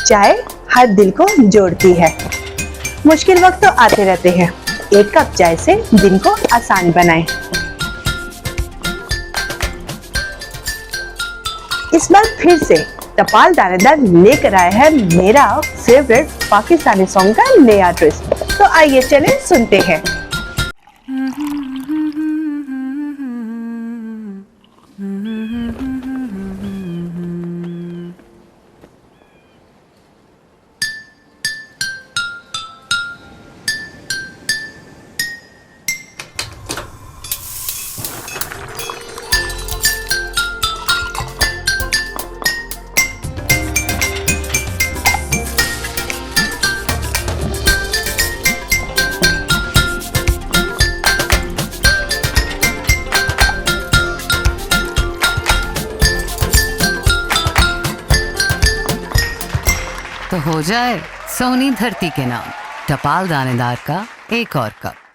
चाय हर दिल को जोड़ती है। मुश्किल वक्त तो आते रहते हैं, एक कप चाय से दिन को आसान बनाएं। इस बार फिर से टपाल दानेदार लेकर आया है मेरा फेवरेट पाकिस्तानी सॉन्ग का नया ट्विस्ट। तो आइए चलें सुनते हैं। तो हो जाए सोनी धरती के नाम टपाल दानेदार का एक और कप।